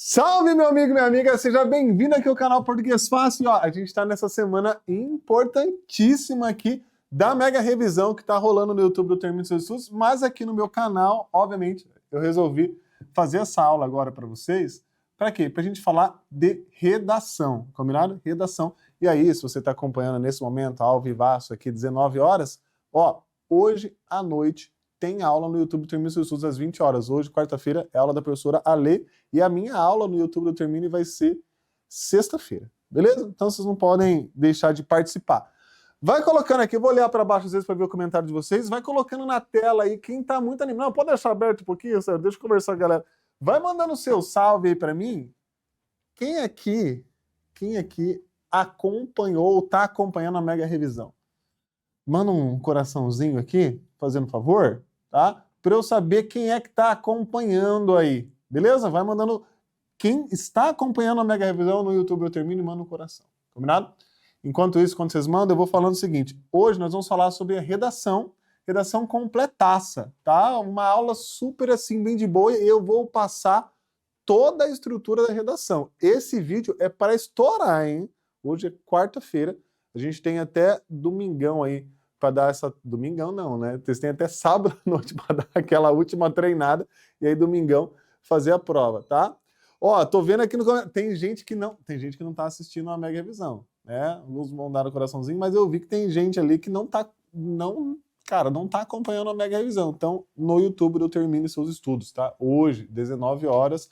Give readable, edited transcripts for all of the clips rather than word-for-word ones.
Salve, meu amigo e minha amiga, seja bem-vindo aqui ao canal Português Fácil. Ó, a gente está nessa semana importantíssima aqui da mega revisão que está rolando no YouTube do Termine Seus Estudos, mas aqui no meu canal, obviamente, eu resolvi fazer essa aula agora para vocês. Para quê? Para a gente falar de redação, combinado? Redação. E aí, se você está acompanhando nesse momento, ao vivaço aqui, 19 horas, ó, hoje à noite tem aula no YouTube do Termine Seus Estudos às 20 horas. Hoje, quarta-feira, é aula da professora Alê, e a minha aula no YouTube do Termine vai ser sexta-feira, beleza? Então vocês não podem deixar de participar. Vai colocando aqui, eu vou olhar para baixo às vezes para ver o comentário de vocês, vai colocando na tela aí quem tá muito animado. Não, pode deixar aberto um pouquinho, sério, deixa eu conversar, galera. Vai mandando o seu salve aí para mim. Quem aqui acompanhou ou tá acompanhando a mega revisão? Manda um coraçãozinho aqui, fazendo favor, tá? Para eu saber quem é que tá acompanhando aí, beleza? Vai mandando. Quem está acompanhando a mega revisão no YouTube Eu Termino e manda um coração, combinado? Enquanto isso, quando vocês mandam, eu vou falando o seguinte. Hoje nós vamos falar sobre a redação completaça, tá? Uma aula super assim, bem de boa, e eu vou passar toda a estrutura da redação. Esse vídeo é para estourar, hein? Hoje é quarta-feira, a gente tem até domingão aí para dar essa... Domingão não, né? Vocês têm até sábado à noite para dar aquela última treinada e aí domingão fazer a prova, tá? Ó, tô vendo aqui no comentário, tem gente que não tá assistindo a mega revisão, né? Alguns vão dar o coraçãozinho, mas eu vi que tem gente ali que não tá acompanhando a mega revisão. Então, no YouTube do Termine Seus Estudos, tá? Hoje, 19 horas,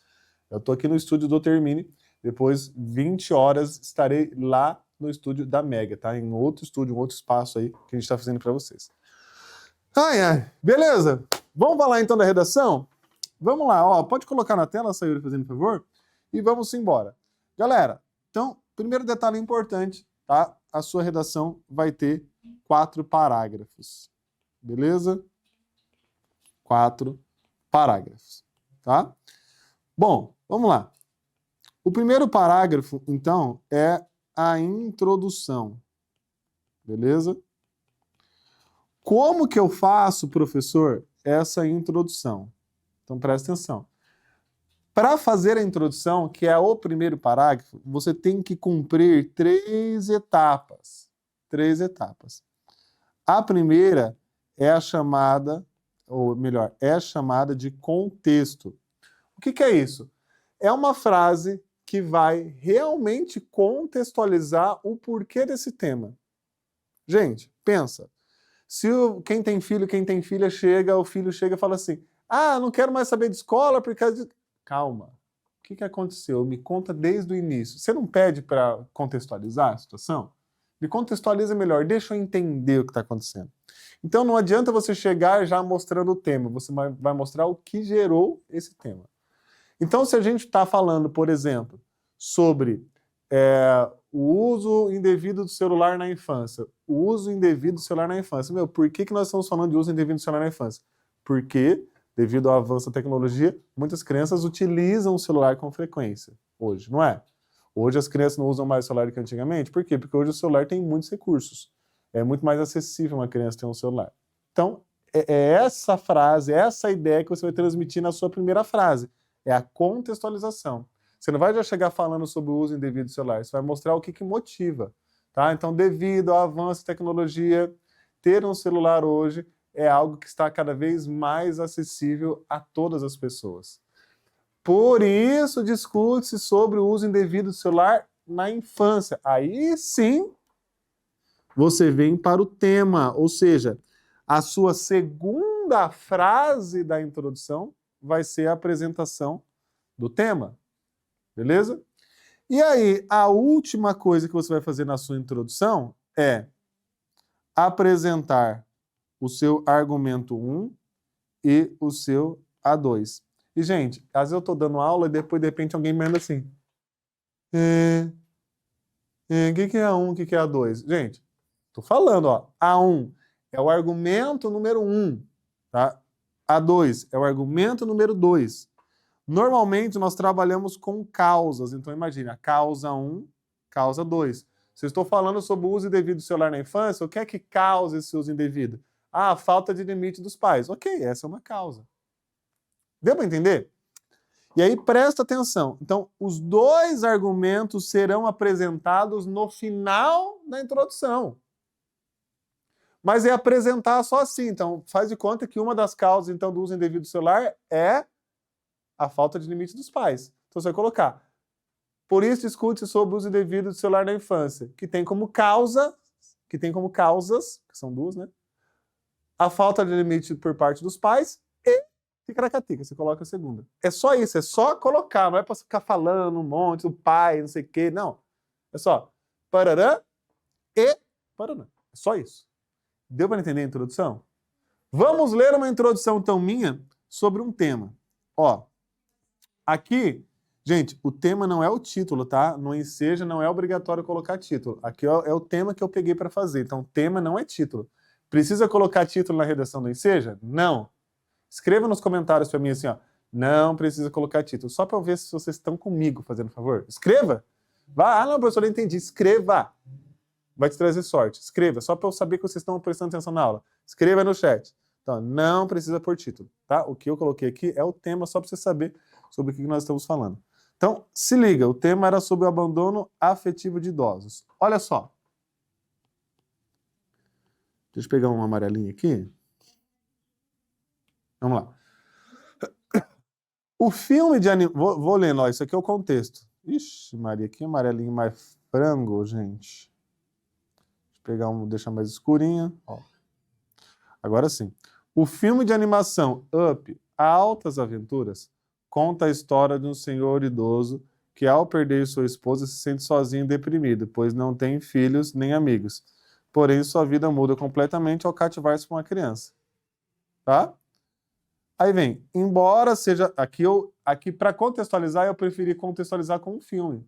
eu tô aqui no estúdio do Termine, depois 20 horas estarei lá no estúdio da Mega, tá? Em outro estúdio, um outro espaço aí que a gente tá fazendo para vocês. Beleza? Vamos falar então da redação? Vamos lá, ó, pode colocar na tela, Sayuri, fazendo favor, e vamos embora. Galera, então, primeiro detalhe importante, tá? A sua redação vai ter 4 parágrafos, beleza? 4 parágrafos, tá? Bom, vamos lá. O primeiro parágrafo, então, é a introdução, beleza? Como que eu faço, professor, essa introdução? Então, presta atenção. Para fazer a introdução, que é o primeiro parágrafo, você tem que cumprir 3 etapas. 3 etapas. A primeira é a chamada, ou melhor, é a chamada de contexto. O que é isso? É uma frase que vai realmente contextualizar o porquê desse tema. Gente, pensa. Se quem tem filho, quem tem filha chega, o filho chega e fala assim: ah, não quero mais saber de escola por causa de... Calma. O que aconteceu? Me conta desde o início. Você não pede para contextualizar a situação? Me contextualiza melhor, deixa eu entender o que está acontecendo. Então não adianta você chegar já mostrando o tema, você vai mostrar o que gerou esse tema. Então se a gente está falando, por exemplo, sobre o uso indevido do celular na infância, o uso indevido do celular na infância, por que nós estamos falando de uso indevido do celular na infância? Porque, devido ao avanço da tecnologia, muitas crianças utilizam o celular com frequência, hoje, não é? Hoje as crianças não usam mais o celular do que antigamente, por quê? Porque hoje o celular tem muitos recursos, é muito mais acessível uma criança ter um celular. Então, é essa frase, essa ideia que você vai transmitir na sua primeira frase, é a contextualização. Você não vai já chegar falando sobre o uso indevido do celular, você vai mostrar o que motiva, tá? Então, devido ao avanço da tecnologia, ter um celular hoje é algo que está cada vez mais acessível a todas as pessoas. Por isso, discute-se sobre o uso indevido do celular na infância. Aí sim, você vem para o tema, ou seja, a sua segunda frase da introdução vai ser a apresentação do tema. Beleza? E aí, a última coisa que você vai fazer na sua introdução é apresentar o seu argumento 1 e o seu A2. E, gente, às vezes eu estou dando aula e depois, de repente, alguém me manda assim. O que é A1, o que é A2? Gente, estou falando, ó. A1 é o argumento número 1, tá? A2 é o argumento número 2. Normalmente, nós trabalhamos com causas. Então, imagine, causa 1, causa 2. Se eu estou falando sobre o uso indevido do celular na infância, o que é que causa esse uso indevido? Ah, a falta de limite dos pais. Ok, essa é uma causa. Deu para entender? E aí presta atenção. Então, os dois argumentos serão apresentados no final da introdução. Mas é apresentar só assim. Então, faz de conta que uma das causas então, do uso indevido do celular é a falta de limite dos pais. Então, você vai colocar. Por isso, discute sobre o uso indevido do celular na infância, que tem como causas, que são duas, né? A falta de limite por parte dos pais e ticaracatica, você coloca a segunda. É só isso, é só colocar, não é para ficar falando um monte do pai, não sei o quê, não. É só parará e parará. É só isso. Deu para entender a introdução? Vamos ler uma introdução, então, minha sobre um tema. Ó, aqui, gente, o tema não é o título, tá? No Enseja não é obrigatório colocar título. Aqui ó, é o tema que eu peguei para fazer. Então, tema não é título. Precisa colocar título na redação do Enseja? Não. Escreva nos comentários para mim assim, ó. Não precisa colocar título. Só para eu ver se vocês estão comigo, fazendo favor. Escreva. Vá. Ah, não, professor, eu entendi. Escreva. Vai te trazer sorte. Escreva, só para eu saber que vocês estão prestando atenção na aula. Escreva no chat. Então, não precisa por título, tá? O que eu coloquei aqui é o tema, só para você saber sobre o que nós estamos falando. Então, se liga, o tema era sobre o abandono afetivo de idosos. Olha só. Deixa eu pegar um amarelinho aqui. Vamos lá. O filme de animação... Vou lendo, ó, isso aqui é o contexto. Ixi, Maria, que amarelinho mais frango, gente. Deixar mais escurinha. Ó. Agora sim. O filme de animação Up, Altas Aventuras, conta a história de um senhor idoso que, ao perder sua esposa, se sente sozinho e deprimido, pois não tem filhos nem amigos. Porém, sua vida muda completamente ao cativar-se com uma criança. Tá? Aí vem, embora seja... Aqui para contextualizar, eu preferi contextualizar com um filme.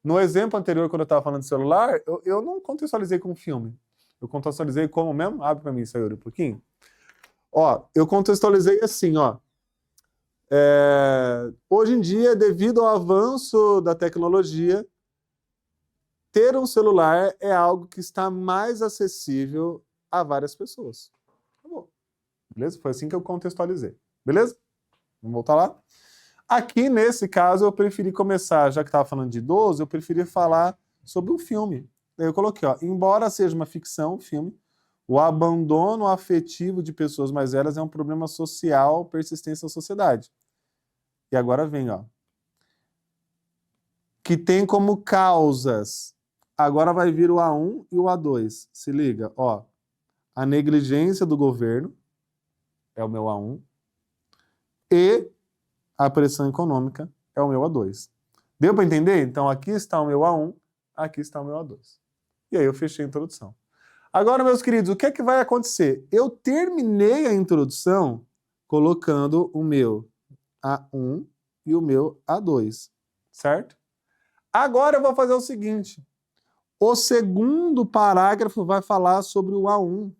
No exemplo anterior, quando eu estava falando de celular, eu não contextualizei com um filme. Eu contextualizei como mesmo? Abre para mim, Sayuri, um pouquinho. Ó, eu contextualizei assim, ó. Hoje em dia, devido ao avanço da tecnologia, ter um celular é algo que está mais acessível a várias pessoas. Tá bom. Beleza? Foi assim que eu contextualizei. Beleza? Vamos voltar lá? Aqui, nesse caso, eu preferi começar, já que estava falando de idoso, eu preferi falar sobre um filme. Daí eu coloquei, ó, embora seja uma ficção, um filme, o abandono afetivo de pessoas mais velhas é um problema social persistente na sociedade. E agora vem, ó, que tem como causas, agora vai vir o A1 e o A2. Se liga, ó, a negligência do governo, é o meu A1, e a pressão econômica é o meu A2. Deu para entender? Então, aqui está o meu A1, aqui está o meu A2. E aí eu fechei a introdução. Agora, meus queridos, o que é que vai acontecer? Eu terminei a introdução colocando o meu A1 e o meu A2, certo? Agora eu vou fazer o seguinte. O segundo parágrafo vai falar sobre o A1.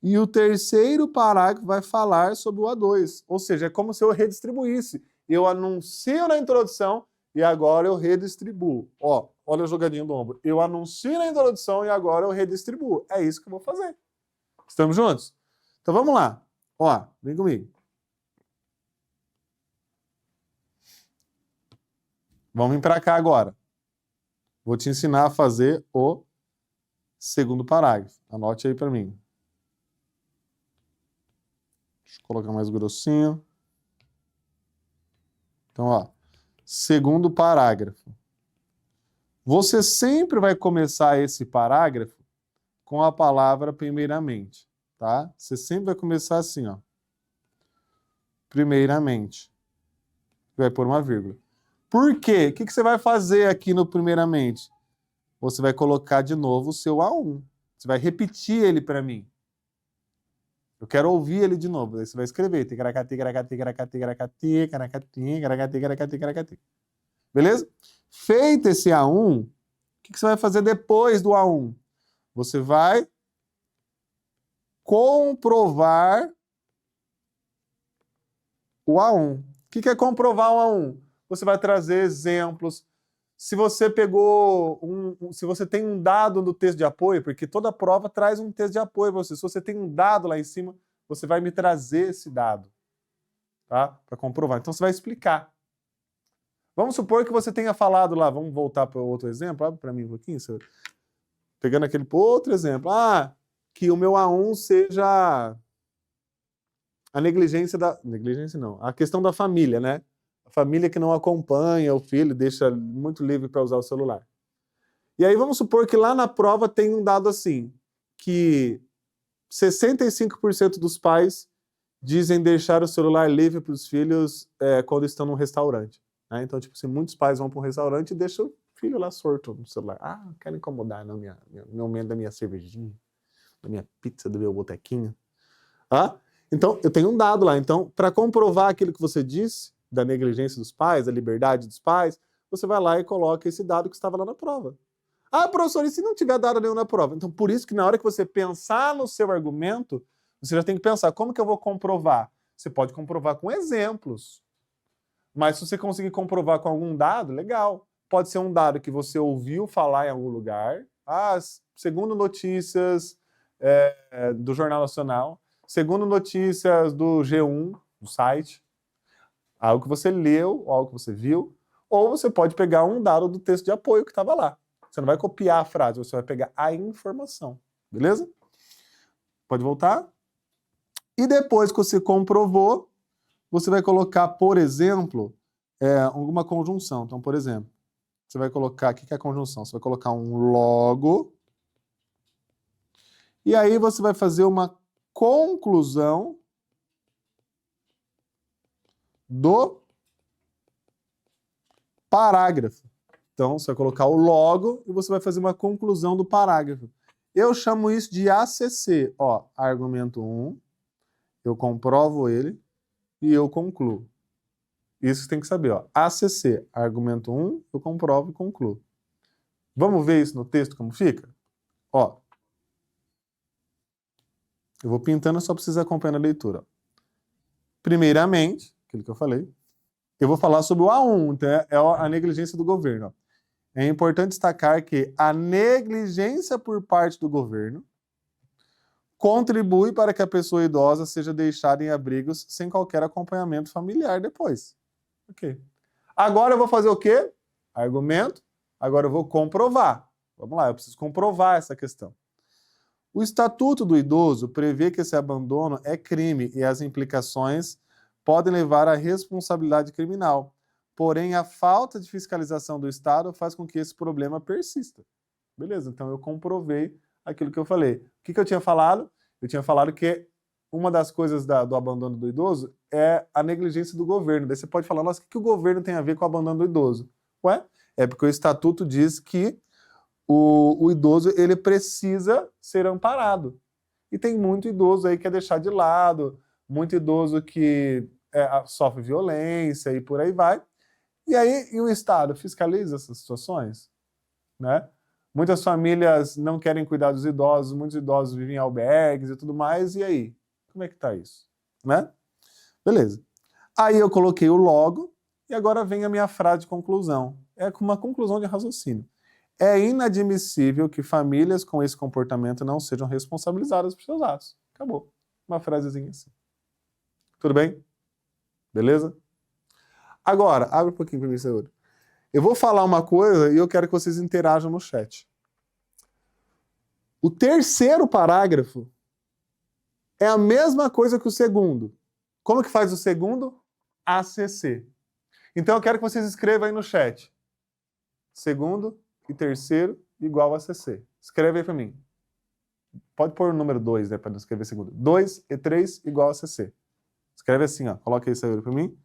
E o terceiro parágrafo vai falar sobre o A2. Ou seja, é como se eu redistribuísse. Eu anuncio na introdução e agora eu redistribuo. Ó, olha a jogadinha do ombro. Eu anuncio na introdução e agora eu redistribuo. É isso que eu vou fazer. Estamos juntos? Então vamos lá. Ó, vem comigo. Vamos vir para cá agora. Vou te ensinar a fazer o segundo parágrafo. Anote aí para mim. Deixa eu colocar mais grossinho. Então, ó, segundo parágrafo. Você sempre vai começar esse parágrafo com a palavra primeiramente, tá? Você sempre vai começar assim, ó. Primeiramente. Vai pôr uma vírgula. Por quê? O que você vai fazer aqui no primeiramente? Você vai colocar de novo o seu A1. Você vai repetir ele para mim. Eu quero ouvir ele de novo. Aí você vai escrever. Beleza? Feito esse A1, o que você vai fazer depois do A1? Você vai comprovar o A1. O que é comprovar o A1? Você vai trazer exemplos. Se você se você tem um dado no texto de apoio, porque toda prova traz um texto de apoio para você. Se você tem um dado lá em cima, você vai me trazer esse dado, tá? Para comprovar. Então você vai explicar. Vamos supor que você tenha falado lá, vamos voltar para outro exemplo, abre para mim um pouquinho, senhor. Pegando aquele outro exemplo. Que o meu A1 seja a negligência da... Negligência não, a questão da família, né? A família que não acompanha o filho, deixa muito livre para usar o celular. E aí vamos supor que lá na prova tem um dado assim, que 65% dos pais dizem deixar o celular livre para os filhos quando estão num restaurante. Né? Então, tipo assim, muitos pais vão para um restaurante e deixam o filho lá sorto no celular. Não quero incomodar no momento da minha cervejinha, da minha pizza, do meu botequinho. Então, eu tenho um dado lá. Então, para comprovar aquilo que você disse, da negligência dos pais, da liberdade dos pais, você vai lá e coloca esse dado que estava lá na prova. Professor, e se não tiver dado nenhum na prova? Então, por isso que na hora que você pensar no seu argumento, você já tem que pensar, como que eu vou comprovar? Você pode comprovar com exemplos. Mas se você conseguir comprovar com algum dado, legal. Pode ser um dado que você ouviu falar em algum lugar. Segundo notícias do Jornal Nacional, segundo notícias do G1, do site, algo que você leu, algo que você viu, ou você pode pegar um dado do texto de apoio que estava lá. Você não vai copiar a frase, você vai pegar a informação. Beleza? Pode voltar? E depois que você comprovou, você vai colocar, por exemplo, alguma conjunção. Então, por exemplo, você vai colocar... O que é a conjunção? Você vai colocar um logo. E aí você vai fazer uma conclusão do parágrafo. Então, você vai colocar o logo e você vai fazer uma conclusão do parágrafo. Eu chamo isso de ACC. Argumento 1, eu comprovo ele e eu concluo. Isso você tem que saber. ACC, argumento 1, eu comprovo e concluo. Vamos ver isso no texto, como fica? Eu vou pintando só para vocês acompanharem a leitura. Primeiramente, aquilo que eu falei, eu vou falar sobre o A1, então é a negligência do governo. É importante destacar que a negligência por parte do governo contribui para que a pessoa idosa seja deixada em abrigos sem qualquer acompanhamento familiar depois. Ok. Agora eu vou fazer o quê? Argumento. Agora eu vou comprovar. Vamos lá, eu preciso comprovar essa questão. O Estatuto do Idoso prevê que esse abandono é crime e as implicações podem levar à responsabilidade criminal. Porém, a falta de fiscalização do Estado faz com que esse problema persista. Beleza, então eu comprovei aquilo que eu falei. O que eu tinha falado? Eu tinha falado que uma das coisas do abandono do idoso é a negligência do governo. Daí você pode falar, nossa, o que o governo tem a ver com o abandono do idoso? É porque o Estatuto diz que o idoso ele precisa ser amparado. E tem muito idoso aí que é deixar de lado, muito idoso que sofre violência e por aí vai. E aí o Estado fiscaliza essas situações, né? Muitas famílias não querem cuidar dos idosos, muitos idosos vivem em albergues e tudo mais, e aí? Como é que tá isso? Né? Beleza. Aí eu coloquei o logo, e agora vem a minha frase de conclusão. É uma conclusão de raciocínio. É inadmissível que famílias com esse comportamento não sejam responsabilizadas por seus atos. Acabou. Uma frasezinha assim. Tudo bem? Beleza? Agora, abre um pouquinho para mim, senhor. Eu vou falar uma coisa e eu quero que vocês interajam no chat. O terceiro parágrafo é a mesma coisa que o segundo. Como que faz o segundo? ACC. Então eu quero que vocês escrevam aí no chat. Segundo e terceiro igual a ACC. Escreve aí para mim. Pode pôr o número 2, né, para não escrever segundo. 2 e 3 igual a ACC. Escreve assim, coloca isso aí para mim.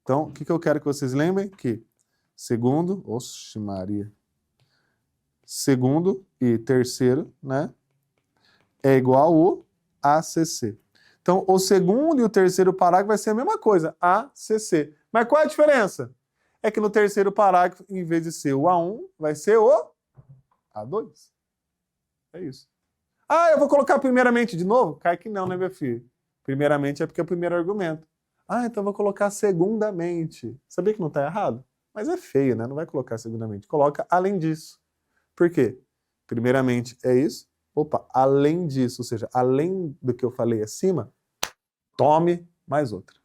Então, o que eu quero que vocês lembrem? Que segundo, oxe Maria, segundo e terceiro, né, é igual ao ACC. Então, o segundo e o terceiro parágrafo vai ser a mesma coisa, ACC. Mas qual é a diferença? É que no terceiro parágrafo, em vez de ser o A1, vai ser o A2. É isso. Eu vou colocar primeiramente de novo? Cai que não, né, meu filho? Primeiramente é porque é o primeiro argumento. Então eu vou colocar segundamente. Sabia que não está errado? Mas é feio, né? Não vai colocar segundamente. Coloca além disso. Por quê? Primeiramente é isso. Além disso, ou seja, além do que eu falei acima, tome mais outra.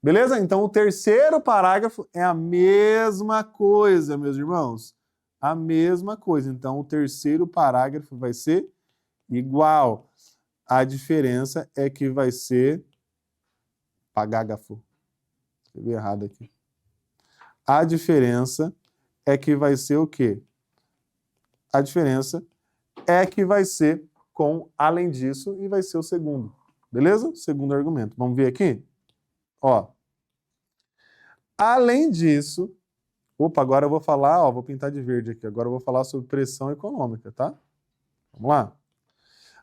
Beleza? Então, o terceiro parágrafo é a mesma coisa, meus irmãos. A mesma coisa. Então, o terceiro parágrafo vai ser igual. A diferença é que vai ser pagágrafo. Escrevi errado aqui. A diferença é que vai ser o quê? A diferença é que vai ser com além disso e vai ser o segundo. Beleza? Segundo argumento. Vamos ver aqui? Ó. Além disso, agora eu vou falar, vou pintar de verde aqui. Agora eu vou falar sobre pressão econômica, tá? Vamos lá.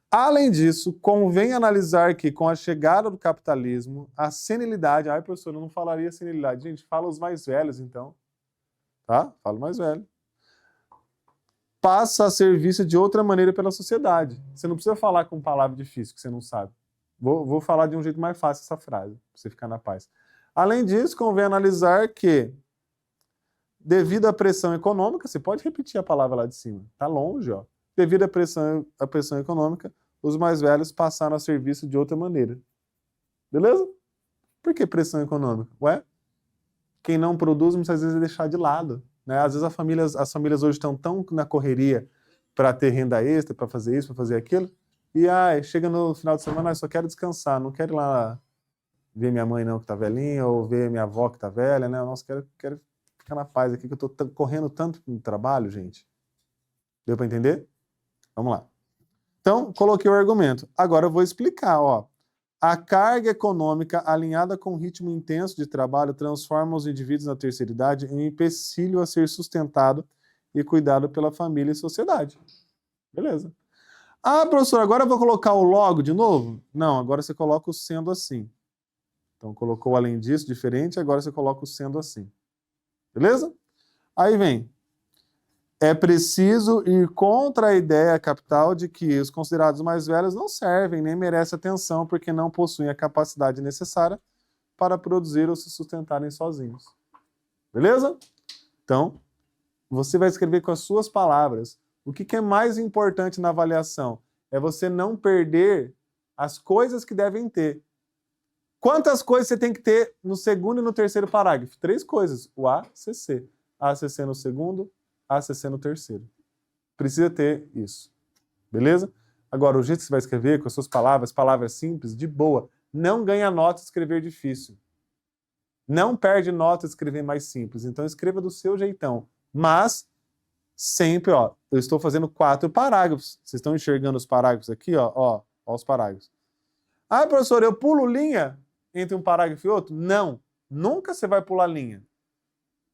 Além disso, convém analisar que, com a chegada do capitalismo, a senilidade... Ai, professor, eu não falaria senilidade. Gente, fala os mais velhos, então. Tá? Fala o mais velho. Passa a ser vista de outra maneira pela sociedade. Você não precisa falar com palavra difícil, que você não sabe. Vou falar de um jeito mais fácil essa frase, para você ficar na paz. Além disso, convém analisar que, devido à pressão econômica, você pode repetir a palavra lá de cima, tá longe, ó. Devido à pressão econômica, os mais velhos passaram a ser vistos de outra maneira. Beleza? Por que pressão econômica? Ué, quem não produz muitas vezes é deixar de lado. Né? Às vezes as famílias hoje estão tão na correria para ter renda extra, para fazer isso, para fazer aquilo, e chega no final de semana, só quero descansar, não quero ir lá ver minha mãe não que está velhinha, ou ver minha avó que está velha, né? Nossa, quero ficar na paz aqui, que eu estou correndo tanto no trabalho, gente. Deu para entender? Vamos lá. Então, coloquei o argumento. Agora eu vou explicar, ó. A carga econômica alinhada com o ritmo intenso de trabalho transforma os indivíduos na terceira idade em um empecilho a ser sustentado e cuidado pela família e sociedade. Beleza. Ah, professor, agora eu vou colocar o logo de novo? Não, agora você coloca o sendo assim. Então, colocou além disso, diferente, agora você coloca o sendo assim. Beleza? Aí vem. É preciso ir contra a ideia capital de que os considerados mais velhos não servem nem merecem atenção porque não possuem a capacidade necessária para produzir ou se sustentarem sozinhos. Beleza? Então, você vai escrever com as suas palavras. O que é mais importante na avaliação? É você não perder as coisas que devem ter. Quantas coisas você tem que ter no segundo e no terceiro parágrafo? 3 coisas. O ACC. ACC no segundo, ACC no terceiro. Precisa ter isso. Beleza? Agora, o jeito que você vai escrever, com as suas palavras simples, de boa. Não ganha nota escrever difícil. Não perde nota escrever mais simples. Então, escreva do seu jeitão. Mas, sempre, ó, eu estou fazendo 4 parágrafos. Vocês estão enxergando os parágrafos aqui, ó os parágrafos. Ah, professor, eu pulo linha entre um parágrafo e outro? Não. Nunca você vai pular linha.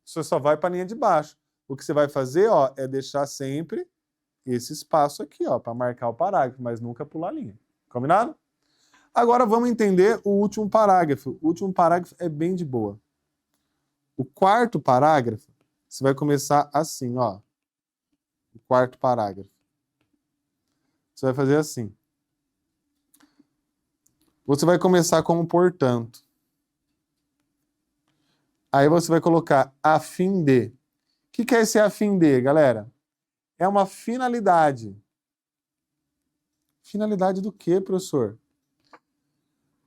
Você só vai para a linha de baixo. O que você vai fazer, ó, é deixar sempre esse espaço aqui, ó, para marcar o parágrafo, mas nunca pular a linha. Combinado? Agora vamos entender o último parágrafo. O último parágrafo é bem de boa. O quarto parágrafo, você vai começar assim, ó. O quarto parágrafo. Você vai fazer assim. Você vai começar como portanto. Aí você vai colocar a fim de. O que é esse a fim de, galera? É uma finalidade. Finalidade do quê, professor?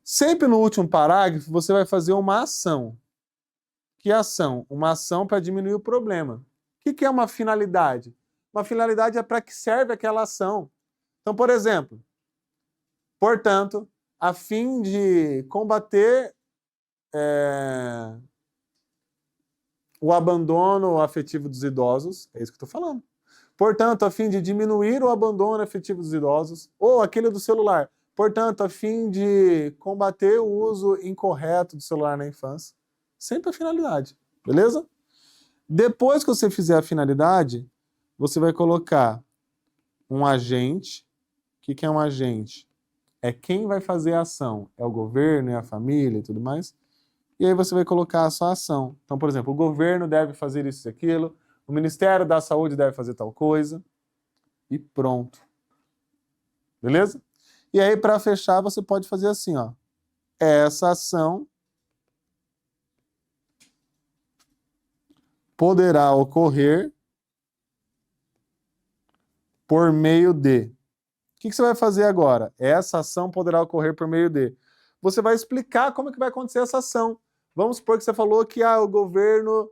Sempre no último parágrafo, você vai fazer uma ação. Que ação? Uma ação para diminuir o problema. O que é uma finalidade? Uma finalidade é para que serve aquela ação. Então, por exemplo, portanto, a fim de combater o abandono afetivo dos idosos, é isso que eu estou falando. Portanto, a fim de diminuir o abandono afetivo dos idosos, ou aquele do celular. Portanto, a fim de combater o uso incorreto do celular na infância. Sempre a finalidade, beleza? Depois que você fizer a finalidade, você vai colocar um agente. O que é um agente? É quem vai fazer a ação. É o governo, é a família e tudo mais. E aí você vai colocar a sua ação. Então, por exemplo, o governo deve fazer isso e aquilo, o Ministério da Saúde deve fazer tal coisa, e pronto. Beleza? E aí, para fechar, você pode fazer assim, ó. Essa ação poderá ocorrer por meio de. O que você vai fazer agora? Essa ação poderá ocorrer por meio de. Você vai explicar como é que vai acontecer essa ação. Vamos supor que você falou que o governo,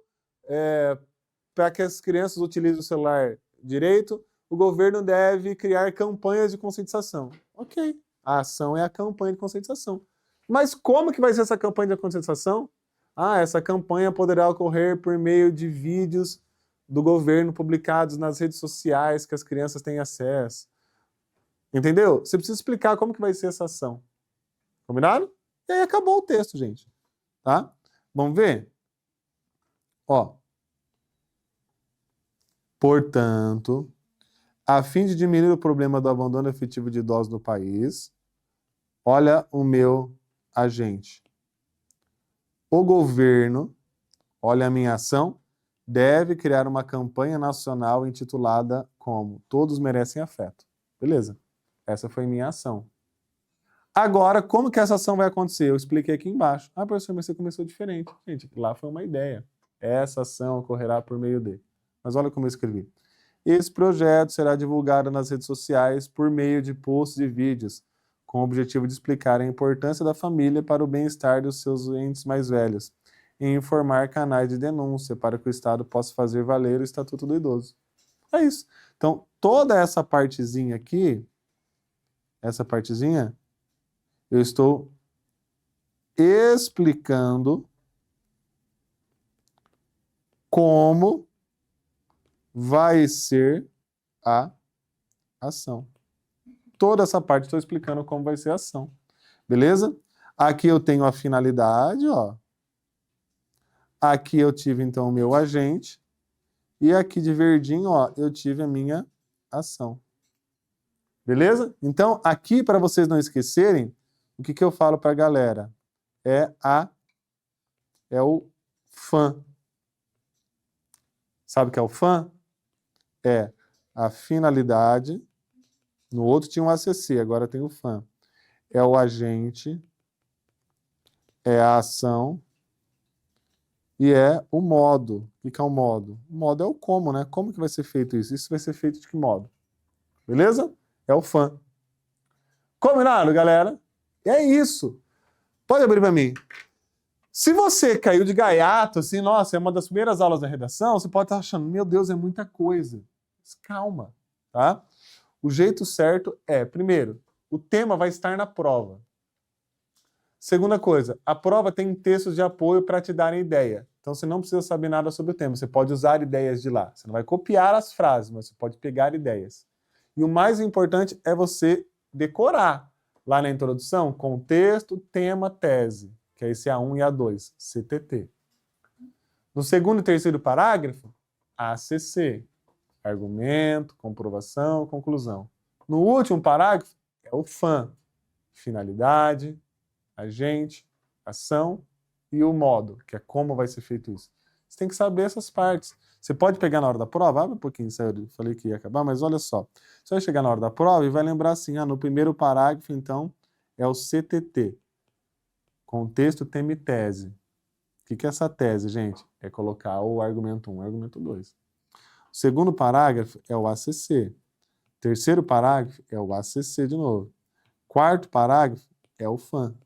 para que as crianças utilizem o celular direito, o governo deve criar campanhas de conscientização. Ok, a ação é a campanha de conscientização. Mas como que vai ser essa campanha de conscientização? Essa campanha poderá ocorrer por meio de vídeos do governo publicados nas redes sociais que as crianças têm acesso. Entendeu? Você precisa explicar como que vai ser essa ação. Combinado? E aí acabou o texto, gente. Tá? Vamos ver? Portanto, a fim de diminuir o problema do abandono efetivo de idosos no país, olha o meu agente. O governo, olha a minha ação, deve criar uma campanha nacional intitulada como Todos Merecem Afeto. Beleza. Essa foi minha ação. Agora, como que essa ação vai acontecer? Eu expliquei aqui embaixo. Professor, mas você começou diferente. Gente, lá foi uma ideia. Essa ação ocorrerá por meio de... Mas olha como eu escrevi. Esse projeto será divulgado nas redes sociais por meio de posts e vídeos, com o objetivo de explicar a importância da família para o bem-estar dos seus entes mais velhos e informar canais de denúncia para que o Estado possa fazer valer o Estatuto do Idoso. É isso. Então, toda essa partezinha aqui, eu estou explicando como vai ser a ação. Toda essa parte estou explicando como vai ser a ação. Beleza? Aqui eu tenho a finalidade, Aqui eu tive, então, o meu agente. E aqui de verdinho, eu tive a minha ação. Beleza? Então, aqui, para vocês não esquecerem, o que eu falo para a galera? É o FAM. Sabe o que é o FAM? É a finalidade. No outro tinha um ACC, agora tem o FAM. É o agente, é a ação e é o modo. O que é o modo? O modo é o como, né? Como que vai ser feito isso? Isso vai ser feito de que modo? Beleza? É o FAM. Combinado, galera? É isso. Pode abrir para mim. Se você caiu de gaiato, assim, nossa, é uma das primeiras aulas da redação, você pode estar achando, meu Deus, é muita coisa. Mas calma, tá? O jeito certo é, primeiro, o tema vai estar na prova. Segunda coisa, a prova tem textos de apoio para te darem ideia. Então você não precisa saber nada sobre o tema, você pode usar ideias de lá. Você não vai copiar as frases, mas você pode pegar ideias. E o mais importante é você decorar lá na introdução, contexto, tema, tese, que é esse A1 e A2, CTT. No segundo e terceiro parágrafo, ACC, argumento, comprovação, conclusão. No último parágrafo, é o FAM, finalidade, agente, ação e o modo, que é como vai ser feito isso. Você tem que saber essas partes. Você pode pegar na hora da prova, abre um pouquinho, sério, falei que ia acabar, mas olha só. Você vai chegar na hora da prova e vai lembrar assim, no primeiro parágrafo, então, é o CTT. Contexto, tema e tese. O que é essa tese, gente? É colocar o argumento 1 e o argumento 2. O segundo parágrafo é o ACC. Terceiro parágrafo é o ACC de novo. Quarto parágrafo é o FAM.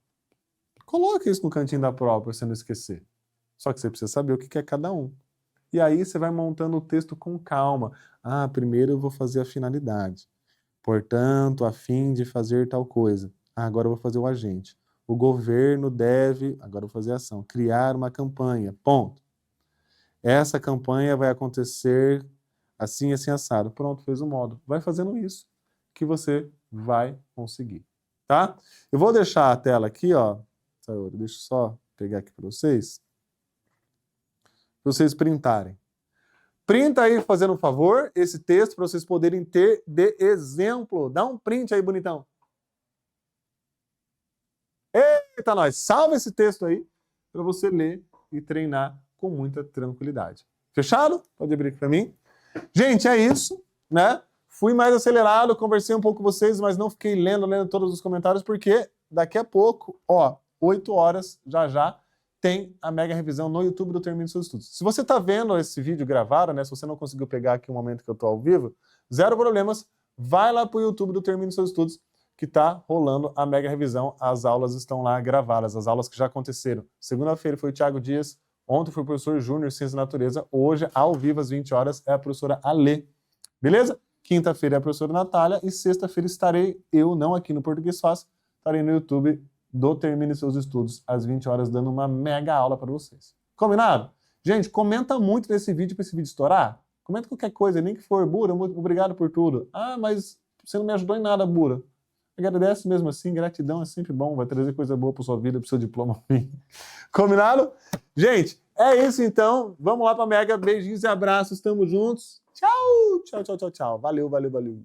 Coloca isso no cantinho da prova para você não esquecer. Só que você precisa saber o que é cada um. E aí você vai montando o texto com calma. Primeiro eu vou fazer a finalidade. Portanto, a fim de fazer tal coisa. Agora eu vou fazer o agente. O governo deve, agora eu vou fazer a ação, criar uma campanha. Ponto. Essa campanha vai acontecer assim, assim, assado. Pronto, fez o modo. Vai fazendo isso que você vai conseguir. Tá? Eu vou deixar a tela aqui, deixa eu só pegar aqui para vocês printarem. Printa aí, fazendo um favor, esse texto para vocês poderem ter de exemplo. Dá um print aí, bonitão. Eita, nós! Salva esse texto aí para você ler e treinar com muita tranquilidade. Fechado? Pode abrir aqui para mim. Gente, é isso, né? Fui mais acelerado, conversei um pouco com vocês, mas não fiquei lendo todos os comentários, porque daqui a pouco, 8 horas, já, tem a mega revisão no YouTube do Termine Seus Estudos. Se você está vendo esse vídeo gravado, né? Se você não conseguiu pegar aqui o momento que eu estou ao vivo, zero problemas, vai lá para o YouTube do Termine Seus Estudos, que está rolando a mega revisão. As aulas estão lá gravadas, as aulas que já aconteceram. Segunda-feira foi o Thiago Dias, ontem foi o professor Júnior, Ciência da Natureza, hoje, ao vivo, às 20 horas, é a professora Alê. Beleza? Quinta-feira é a professora Natália e sexta-feira estarei eu, não aqui no Português Fácil, estarei no YouTube do Termine Seus Estudos, às 20 horas, dando uma mega aula para vocês. Combinado? Gente, comenta muito nesse vídeo para esse vídeo estourar. Comenta qualquer coisa, nem que for. Bura, muito obrigado por tudo. Ah, mas você não me ajudou em nada, Bura. Agradece mesmo assim, gratidão é sempre bom, vai trazer coisa boa para sua vida, para o seu diploma. Combinado? Gente, é isso então. Vamos lá para mega. Beijinhos e abraços, tamo juntos. Tchau, tchau, tchau, tchau, tchau. Valeu, valeu, valeu.